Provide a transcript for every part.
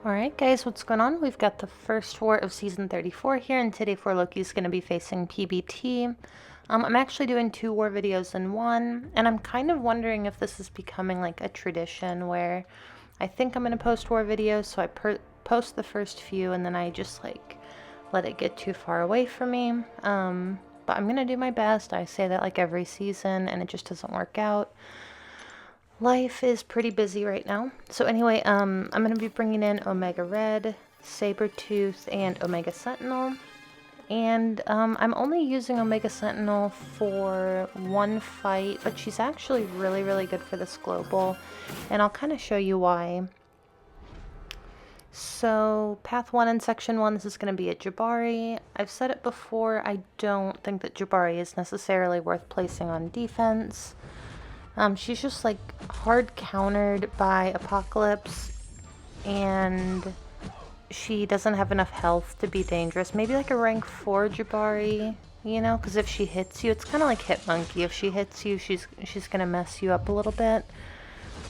Alright guys, what's going on? We've got the first war of Season 34 here, and today 4 Loki's going to be facing PBT. I'm actually doing 2 war videos in one, and I'm kind of wondering if this is becoming like a tradition where I think I'm going to post war videos, so I post the first few and then I just like let it get too far away from me. But I'm going to do my best. I say that like every season and it just doesn't work out. Life is pretty busy right now. So anyway, I'm going to be bringing in Omega Red, Sabretooth, and Omega Sentinel. And I'm only using Omega Sentinel for one fight, but she's actually really, really good for this global. And I'll kind of show you why. So, Path 1 and Section 1, this is going to be a Jabari. I've said it before, I don't think that Jabari is necessarily worth placing on defense. She's just like hard countered by Apocalypse, and she doesn't have enough health to be dangerous. Maybe like a rank 4 Jabari, you know, because if she hits you, it's kind of like Hitmonkey. If she hits you, she's gonna mess you up a little bit.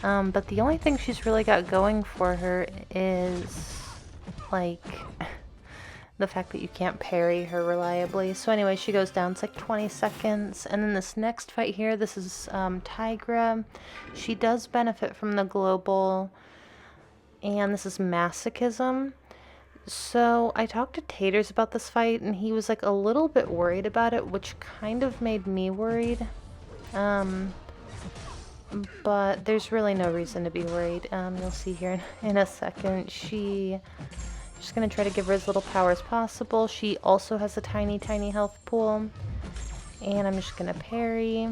But the only thing she's really got going for her is like the fact that you can't parry her reliably. So anyway, she goes down. It's like 20 seconds. And then this next fight here, this is Tigra. She does benefit from the global. And this is Masochism. So I talked to Taters about this fight, and he was like a little bit worried about it, which kind of made me worried. But there's really no reason to be worried. You'll see here in a second. Just gonna try to give her as little power as possible. She also has a tiny, tiny health pool. And I'm just gonna parry,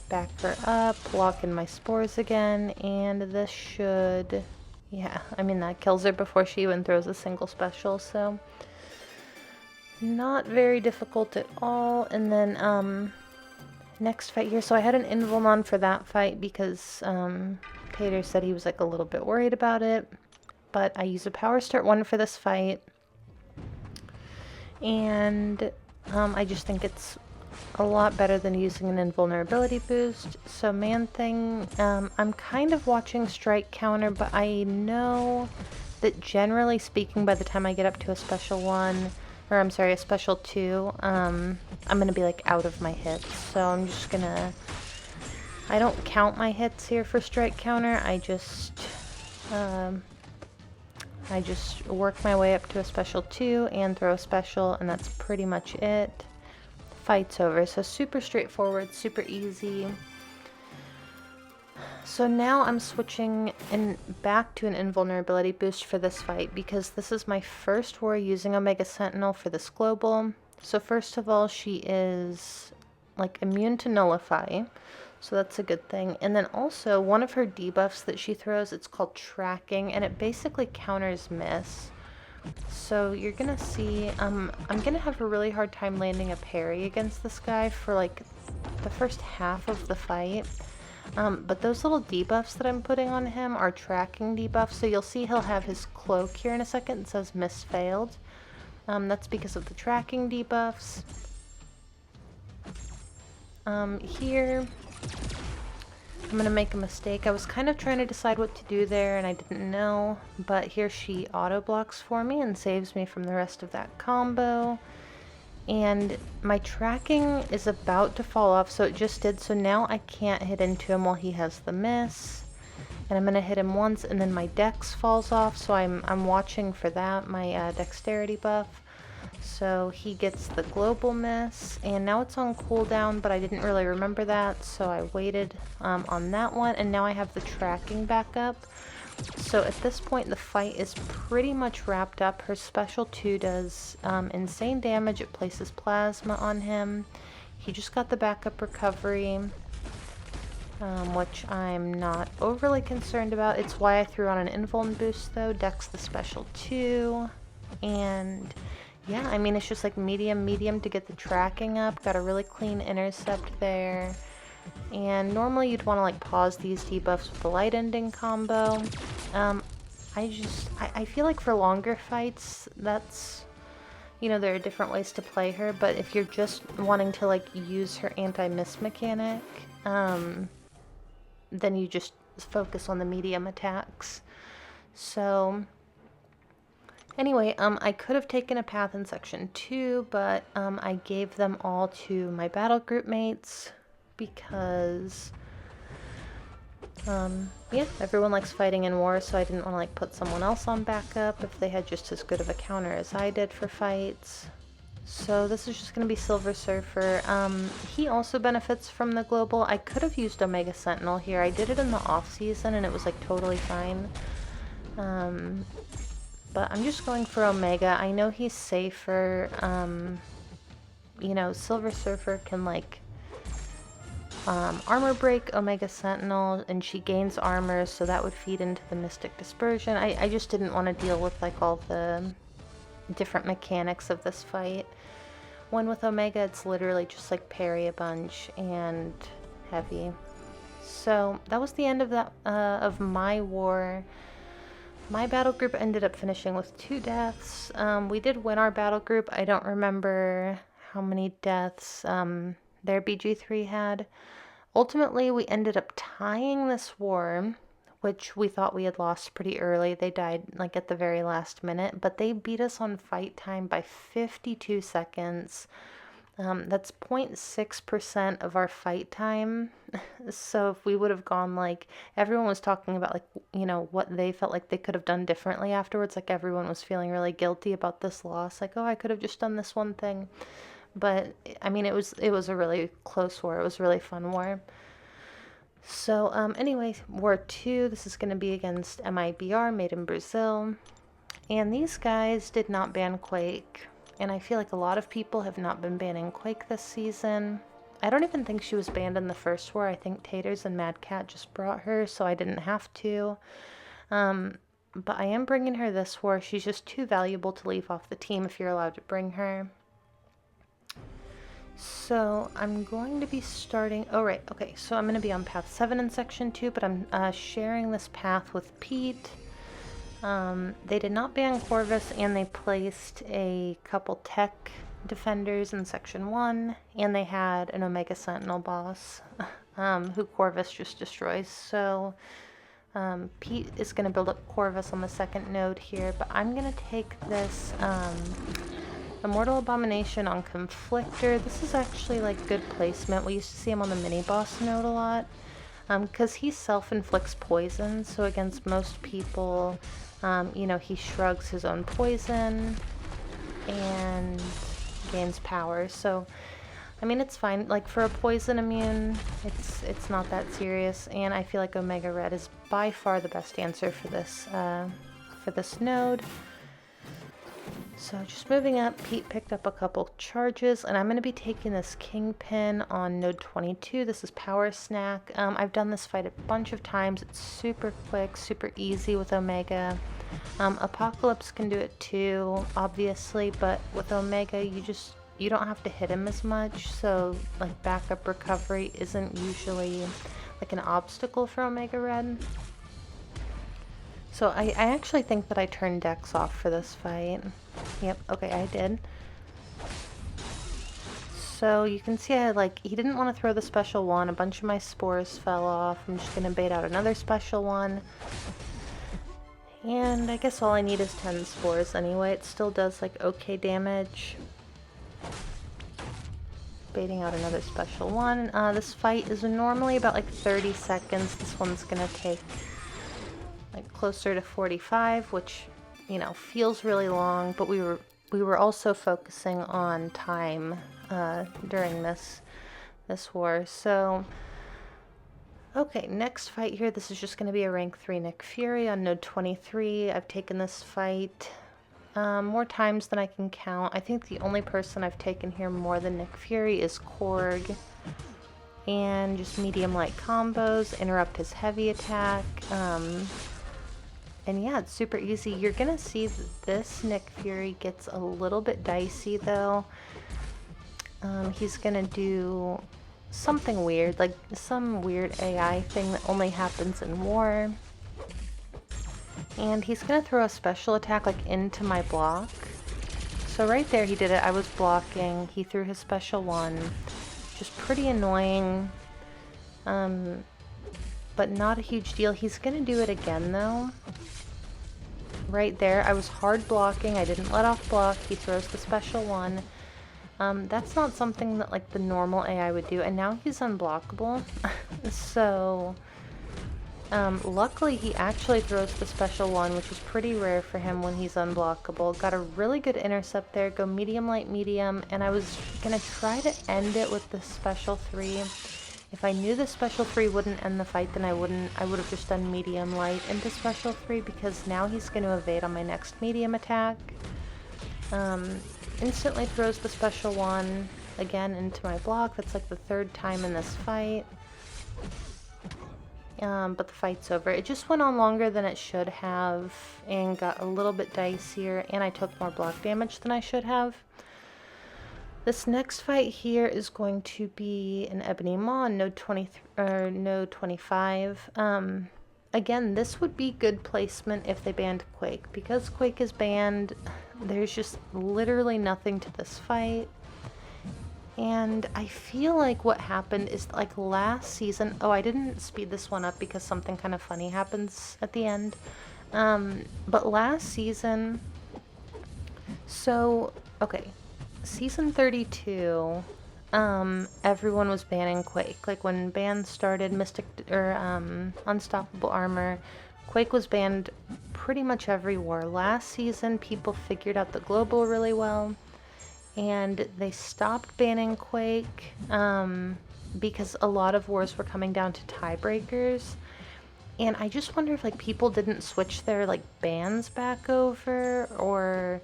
back her up, lock in my spores again, and this should, yeah, I mean that kills her before she even throws a single special, so not very difficult at all. And then next fight here, so I had an invuln on for that fight because Tater said he was like a little bit worried about it. But I use a Power Start 1 for this fight, and I just think it's a lot better than using an invulnerability boost. So Man-Thing, I'm kind of watching Strike Counter, but I know that generally speaking, by the time I get up to a Special 1, or I'm sorry, a Special 2, I'm going to be like out of my hits. So I'm just going to, I don't count my hits here for Strike Counter, I just work my way up to a Special 2 and throw a special, and that's pretty much it. Fight's over. So super straightforward, super easy. So now I'm switching back to an invulnerability boost for this fight because this is my first war using Omega Sentinel for this global. So first of all, she is like immune to Nullify. So that's a good thing. And then also, one of her debuffs that she throws, it's called Tracking, and it basically counters Miss. So you're gonna see, I'm gonna have a really hard time landing a parry against this guy for like the first half of the fight. But those little debuffs that I'm putting on him are tracking debuffs, so you'll see he'll have his cloak here in a second. It says Miss failed. That's because of the tracking debuffs. Here, I'm going to make a mistake. I was kind of trying to decide what to do there and I didn't know, but here she auto blocks for me and saves me from the rest of that combo. And my tracking is about to fall off, so it just did, so now I can't hit into him while he has the miss. And I'm going to hit him once and then my dex falls off, so I'm watching for that, my dexterity buff. So he gets the global miss, and now it's on cooldown, but I didn't really remember that, so I waited on that one, and now I have the tracking back up. So at this point, the fight is pretty much wrapped up. Her special 2 does insane damage. It places plasma on him. He just got the backup recovery, which I'm not overly concerned about. It's why I threw on an invuln boost, though. Dex the special 2, and yeah, I mean, it's just like medium to get the tracking up. Got a really clean intercept there. And normally you'd want to like pause these debuffs with the light ending combo. I feel like for longer fights, that's, you know, there are different ways to play her, but if you're just wanting to like use her anti-miss mechanic, then you just focus on the medium attacks. So Anyway, I could have taken a path in section 2, but I gave them all to my battle group mates because yeah, everyone likes fighting in war, so I didn't want to like put someone else on backup if they had just as good of a counter as I did for fights. So this is just going to be Silver Surfer. He also benefits from the global. I could have used Omega Sentinel here. I did it in the off season and it was like totally fine. But I'm just going for Omega. I know he's safer. You know, Silver Surfer can like armor break Omega Sentinel, and she gains armor, so that would feed into the Miss-tic dispersion. I just didn't want to deal with like all the different mechanics of this fight. When with Omega, it's literally just like parry a bunch and heavy. So that was the end of that of my war. My battle group ended up finishing with 2 deaths. We did win our battle group. I don't remember how many deaths their BG3 had. Ultimately, we ended up tying this war, which we thought we had lost pretty early. They died like at the very last minute, but they beat us on fight time by 52 seconds. That's 0.6% of our fight time. So if we would have gone like, everyone was talking about like, you know, what they felt like they could have done differently afterwards. Like everyone was feeling really guilty about this loss. Like, oh, I could have just done this one thing. But I mean, it was a really close war. It was a really fun war. So anyway, War 2, this is going to be against MIBR, made in Brazil. And these guys did not ban Quake. And I feel like a lot of people have not been banning Quake this season. I don't even think she was banned in the first war. I think Taters and Mad Cat just brought her, so I didn't have to. But I am bringing her this war. She's just too valuable to leave off the team if you're allowed to bring her. So I'm going to be starting... Oh, right. Okay, so I'm going to be on Path 7 in Section 2, but I'm sharing this path with Pete. They did not ban Corvus, and they placed a couple tech defenders in Section 1, and they had an Omega Sentinel boss, who Corvus just destroys. So Pete is going to build up Corvus on the second node here, but I'm going to take this Immortal Abomination on Conflictor. This is actually like good placement. We used to see him on the mini-boss node a lot, because he self-inflicts poison, so against most people... you know, he shrugs his own poison and gains power. So, I mean, it's fine. Like, for a poison immune, it's not that serious. And I feel like Omega Red is by far the best answer for this node. So, just moving up, Pete picked up a couple charges, and I'm going to be taking this Kingpin on node 22. This is Power Snack. I've done this fight a bunch of times. It's super quick, super easy with Omega. Apocalypse can do it too, obviously, but with Omega, you don't have to hit him as much, so like backup recovery isn't usually like an obstacle for Omega Red. So I actually think that I turned Dex off for this fight. Yep, okay, I did. So you can see he didn't want to throw the special one. A bunch of my spores fell off. I'm just going to bait out another special one. And I guess all I need is 10 spores anyway. It still does like okay damage. Baiting out another special one. This fight is normally about like 30 seconds. This one's going to take like closer to 45, which, you know, feels really long, but we were also focusing on time during this war. So okay, next fight here. This is just going to be a rank 3 Nick Fury on node 23. I've taken this fight more times than I can count. I think the only person I've taken here more than Nick Fury is Korg. And just medium light combos, interrupt his heavy attack. And yeah, it's super easy. You're gonna see that this Nick Fury gets a little bit dicey though. He's gonna do something weird, like some weird AI thing that only happens in war. And he's gonna throw a special attack like into my block. So right there he did it. I was blocking. He threw his special one. Just pretty annoying. But not a huge deal. He's gonna do it again though. right there, I was hard blocking. I didn't let off block. He throws the special one. That's not something that like the normal AI would do, and now he's unblockable. So luckily he actually throws the special one, which is pretty rare for him when he's unblockable. Got a really good intercept there, go medium, light, medium, and I was gonna try to end it with the special 3. If I knew the special 3 wouldn't end the fight, then I would have just done medium, light into special 3, because now he's gonna evade on my next medium attack. Instantly throws the special 1 again into my block. That's like the 3rd time in this fight. But the fight's over. It just went on longer than it should have and got a little bit dicier, and I took more block damage than I should have. This next fight here is going to be an Ebony Maw on node 23 or node 25. Again, this would be good placement if they banned Quake. Because Quake is banned, there's just literally nothing to this fight. And I feel like what happened is like last season, oh, I didn't speed this one up because something kind of funny happens at the end. But last season, so, okay, season 32, everyone was banning Quake. Like when bans started, Miss-tic or Unstoppable Armor, Quake was banned pretty much every war. Last season, people figured out the global really well, and they stopped banning Quake because a lot of wars were coming down to tiebreakers. And I just wonder if like people didn't switch their like bans back over, or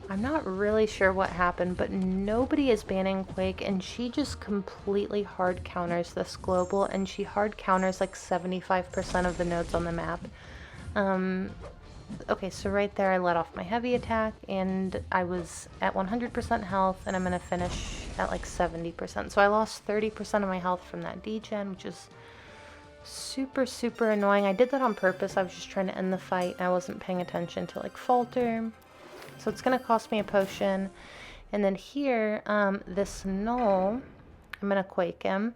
I'm not really sure what happened, but nobody is banning Quake, and she just completely hard counters this global, and she hard counters like 75% of the nodes on the map. Okay, so right there I let off my heavy attack, and I was at 100% health, and I'm going to finish at like 70%. So I lost 30% of my health from that degen, which is super, super annoying. I did that on purpose. I was just trying to end the fight, and I wasn't paying attention to like falter. So it's going to cost me a potion. And then here, this Null, I'm going to Quake him.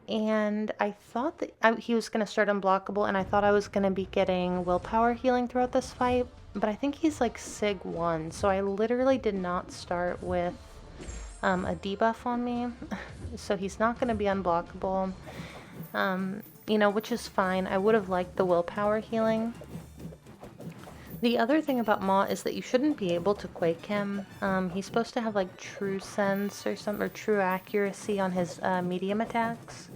And I thought that he was going to start unblockable, and I thought I was going to be getting willpower healing throughout this fight. But I think he's like Sig 1, so I literally did not start with a debuff on me. So he's not going to be unblockable, you know, which is fine. I would have liked the willpower healing. The other thing about Maw is that you shouldn't be able to Quake him. He's supposed to have like true sense or something, or true accuracy on his medium attacks,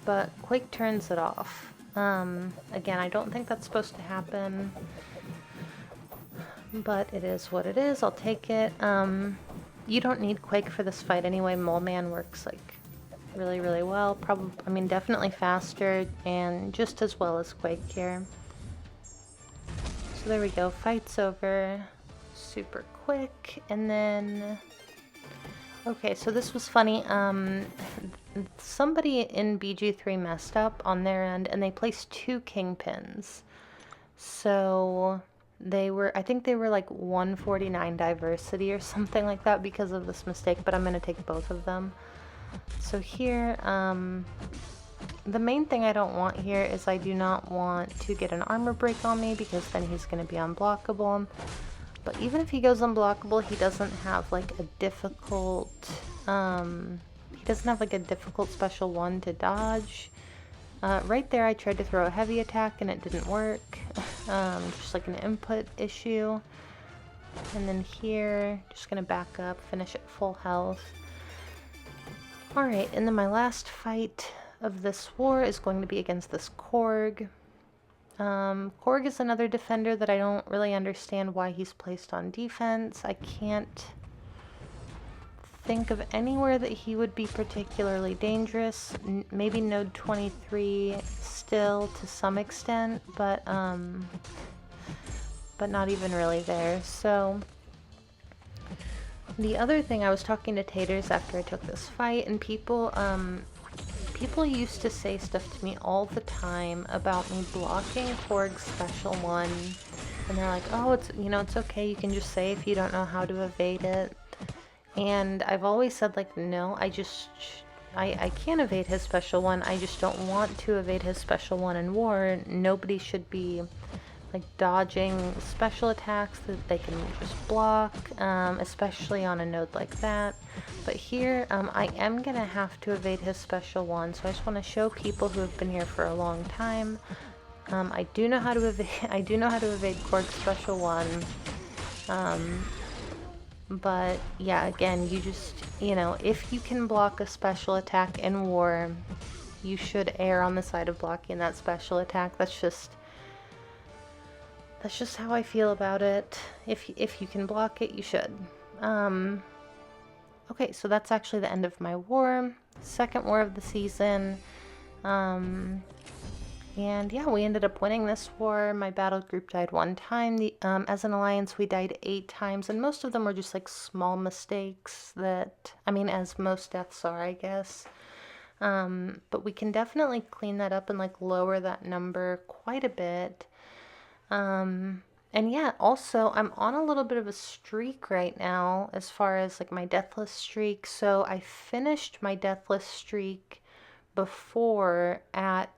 but Quake turns it off. Again, I don't think that's supposed to happen, but it is what it is. I'll take it. You don't need Quake for this fight anyway. Mole Man works like really, really well. Probably, I mean, definitely faster and just as well as Quake here. So there we go, fight's over super quick. And then, okay, so this was funny. Somebody in BG3 messed up on their end, and they placed 2 kingpins. So they were, I think they were like 149 diversity or something like that because of this mistake, but I'm going to take both of them. So here, the main thing I don't want here is I do not want to get an armor break on me, because then he's going to be unblockable. But even if he goes unblockable, he doesn't have like a difficult, special 1 to dodge. Right there I tried to throw a heavy attack and it didn't work. Just like an input issue. And then here, just going to back up, finish at full health. Alright, and then my last fight of this war is going to be against this Korg. Korg is another defender that I don't really understand why he's placed on defense. I can't think of anywhere that he would be particularly dangerous. Maybe node 23 still to some extent, but not even really there. So the other thing, I was talking to Taters after I took this fight, and people used to say stuff to me all the time about me blocking Korg's special 1, and they're like, oh, it's, you know, it's okay, you can just say if you don't know how to evade it. And I've always said, like, no, I can't evade his special 1, I just don't want to evade his special 1 in war. Nobody should be like dodging special attacks that they can just block, especially on a node like that. But here, I am gonna have to evade his special one, so I just want to show people who have been here for a long time. I do know how to evade. I do know how to evade Korg's special one. But yeah, again, you just, you know, if you can block a special attack in war, you should err on the side of blocking that special attack. That's just how I feel about it. If you can block it, you should. Okay, so that's actually the end of my war. Second war of the season. And yeah, we ended up winning this war. My battle group died 1 time. As an alliance, we died 8 times, and most of them were just like small mistakes that, I mean, as most deaths are, I guess. But we can definitely clean that up and like lower that number quite a bit. And yeah, also I'm on a little bit of a streak right now as far as like my deathless streak. So I finished my deathless streak before at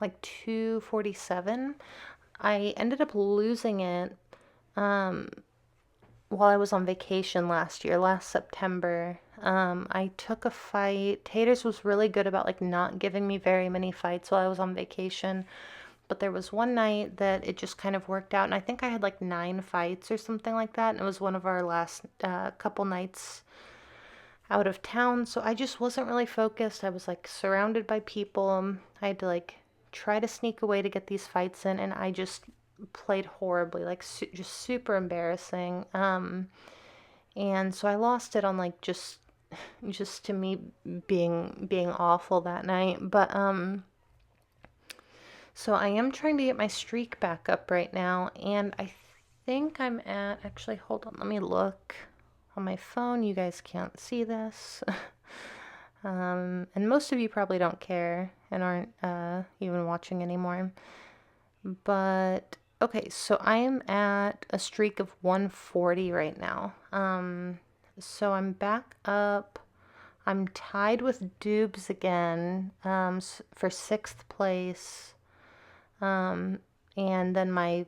like 247. I ended up losing it while I was on vacation last September. I took a fight. Taters was really good about like not giving me very many fights while I was on vacation. But there was one night that it just kind of worked out, and I think I had like 9 fights or something like that, and it was one of our last couple nights out of town, so I just wasn't really focused. I was like surrounded by people. I had to like try to sneak away to get these fights in, and I just played horribly, like just super embarrassing. And so I lost it on like just to me being awful that night. But so I am trying to get my streak back up right now, and I think I'm at, actually, hold on, let me look on my phone. You guys can't see this. And most of you probably don't care and aren't even watching anymore. But okay, so I am at a streak of 140 right now. So I'm back up. I'm tied with Doobs again for 6th place. And then my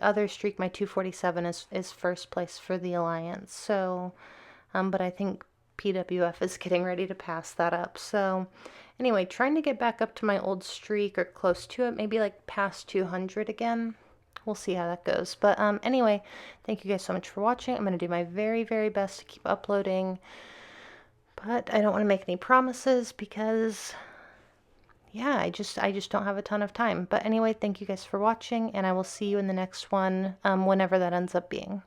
other streak, my 247, is first place for the Alliance. So, but I think PWF is getting ready to pass that up. So anyway, trying to get back up to my old streak or close to it, maybe like past 200 again. We'll see how that goes. But anyway, thank you guys so much for watching. I'm going to do my very, very best to keep uploading. But I don't want to make any promises because yeah, I just don't have a ton of time. But anyway, thank you guys for watching, and I will see you in the next one, whenever that ends up being.